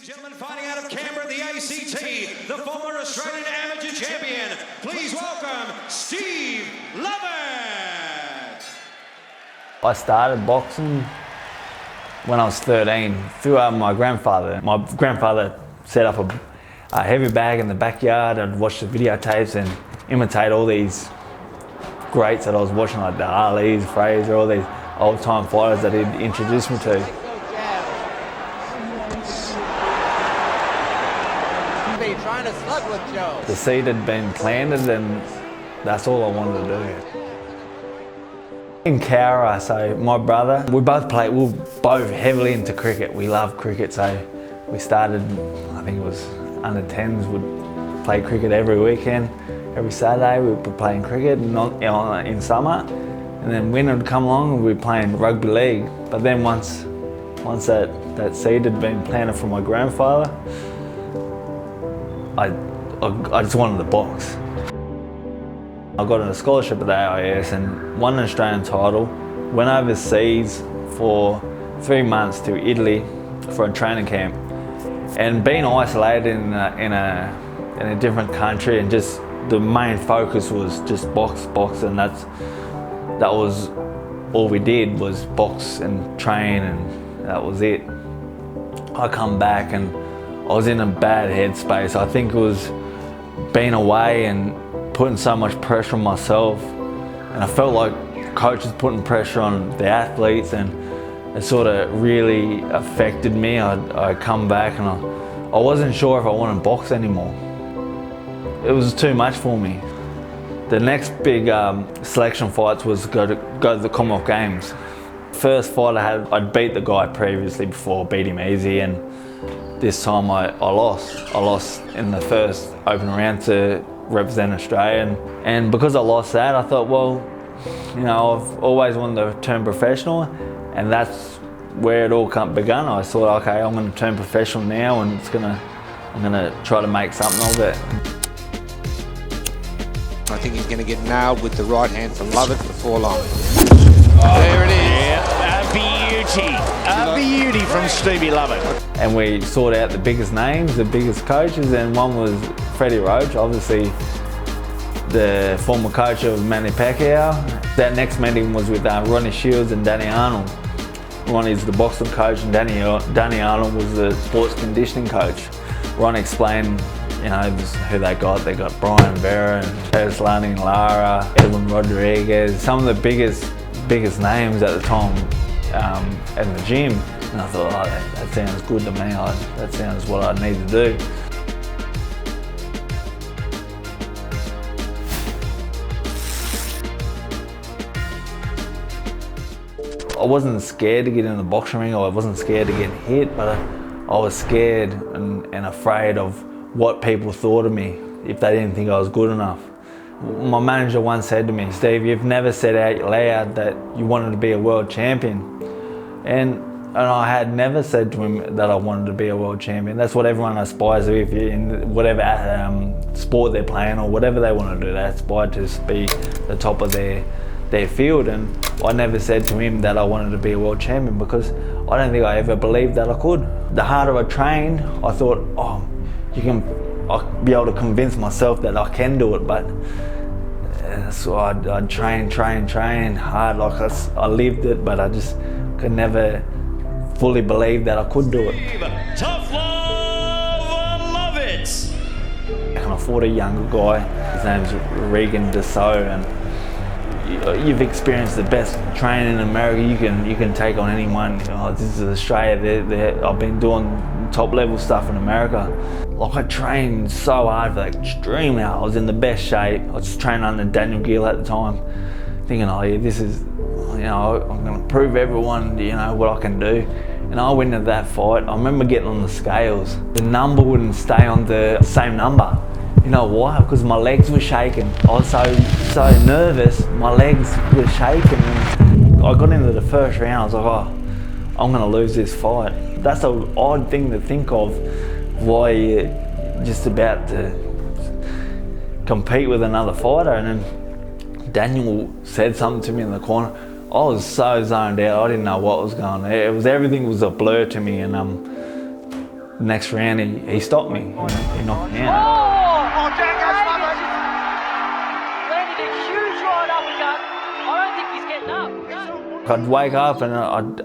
Gentlemen, fighting out of Canberra, the ACT, the former Australian amateur champion. Please welcome Steve Lovett. I started boxing when I was 13 through my grandfather. My grandfather set up a heavy bag in the backyard. I'd watch the videotapes and imitate all these greats that I was watching, like the Ali's, Fraser, all these old-time fighters that he'd introduced me to. Trying to slug with Joe. The seed had been planted and that's all I wanted to do. In Canberra, so my brother, we were both heavily into cricket. We love cricket, so we started, I think it was under 10s, would play cricket every weekend. Every Saturday we were playing cricket in summer, and then winter would come along and we'd be playing rugby league. But then once that seed had been planted from my grandfather, I just wanted to box. I got a scholarship at the AIS and won an Australian title, went overseas for 3 months to Italy for a training camp, and being isolated in a different country, and just the main focus was just box, and that was all we did, was box and train, and that was it. I come back and I was in a bad headspace. I think it was being away and putting so much pressure on myself, and I felt like coaches putting pressure on the athletes, and it sort of really affected me. I come back and I wasn't sure if I wanted to box anymore. It was too much for me. The next big selection fights was go to the Commonwealth Games. First fight I had, I'd beat the guy previously before, beat him easy, and this time I lost. I lost in the first open round to represent Australia, and because I lost that, I thought, well, you know, I've always wanted to turn professional, and that's where it all begun. I thought, okay, I'm going to turn professional now, and I'm gonna try to make something of it. I think he's going to get nailed with the right hand from Lovett before long. There it is. Yeah, a beauty from Stevie Lovett. And we sought out the biggest names, the biggest coaches, and one was Freddie Roach, obviously the former coach of Manny Pacquiao. That next meeting was with Ronnie Shields and Danny Arnold. Ronnie's the boxing coach and Danny Arnold was the sports conditioning coach. Ronnie explained, you know, who they got. They got Brian Vera and Peslani Lara, Edwin Rodriguez, some of the biggest names at the time at the gym. And I thought, oh, that sounds good to me. That sounds what I need to do. I wasn't scared to get in the boxing ring, or I wasn't scared to get hit, but I was scared and afraid of what people thought of me if they didn't think I was good enough. My manager once said to me, Steve, you've never said out loud that you wanted to be a world champion. And I had never said to him that I wanted to be a world champion. That's what everyone aspires to, if you're in whatever sport they're playing or whatever they want to do. They aspire to be the top of their field. And I never said to him that I wanted to be a world champion, because I don't think I ever believed that I could. The harder I trained, I thought, oh, I'll be able to convince myself that I can do it. But so I'd train hard, like I lived it, but I just could never fully believe that I could do it. Tough love, Lovett. And I fought a younger guy, his name's Regan Desault, and you've experienced the best training in America. You can take on anyone. Oh, this is Australia. I've been doing top level stuff in America. Like, I trained so hard for that extreme now. I was in the best shape. I was training under Daniel Gill at the time, thinking, oh yeah, this is, you know, I'm going to prove everyone, you know, what I can do. And I went into that fight. I remember getting on the scales. The number wouldn't stay on the same number. You know why? Because my legs were shaking. I was so nervous, my legs were shaking. And I got into the first round, I was like, oh, I'm going to lose this fight. That's an odd thing to think of, why you're just about to compete with another fighter. And then Daniel said something to me in the corner. I was so zoned out, I didn't know what was going on. Everything was a blur to me, and next round he stopped me. He knocked me out. Oh, down goes Lovett. Landed a huge right uppercut. I don't think he's getting up. No. I'd wake up and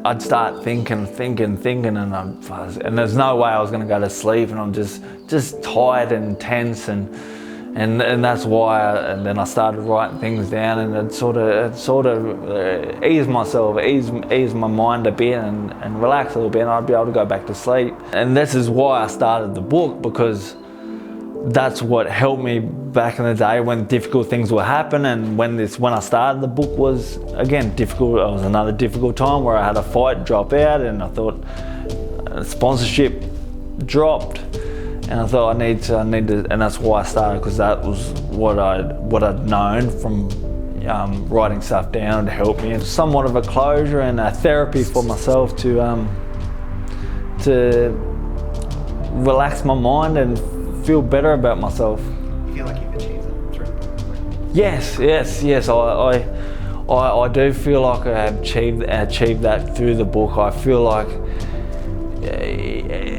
I'd start thinking, and there's no way I was going to go to sleep, and I'm just tired and tense, and that's why. And then I started writing things down, and it sort of eased myself, eased my mind a bit, and relax a little bit, and I'd be able to go back to sleep. And this is why I started the book, because that's what helped me back in the day when difficult things were happening. And when I started the book was, again, difficult. It was another difficult time where I had a fight drop out, and I thought sponsorship dropped, and I thought I need to, and that's why I started, because that was what I'd known from writing stuff down to help me. It's somewhat of a closure and a therapy for myself to relax my mind and feel better about myself. You feel like you've achieved that through the book? Yes. I do feel like I have achieved that through the book. I feel like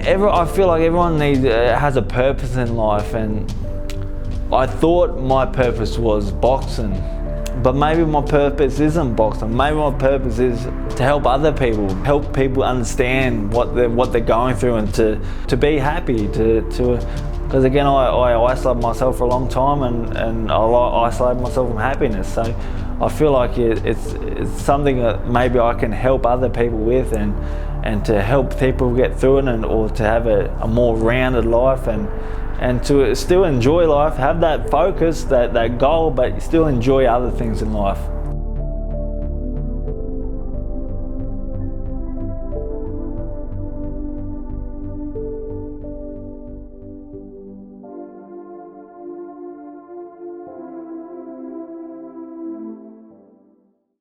everyone has a purpose in life, and I thought my purpose was boxing, but maybe my purpose isn't boxing. Maybe my purpose is to help other people, help people understand what they're going through, and to be happy, because again, I isolated myself for a long time, and I isolated myself from happiness. So I feel like it's something that maybe I can help other people with, and to help people get through it, or to have a more rounded life, and to still enjoy life, have that focus, that goal, but still enjoy other things in life.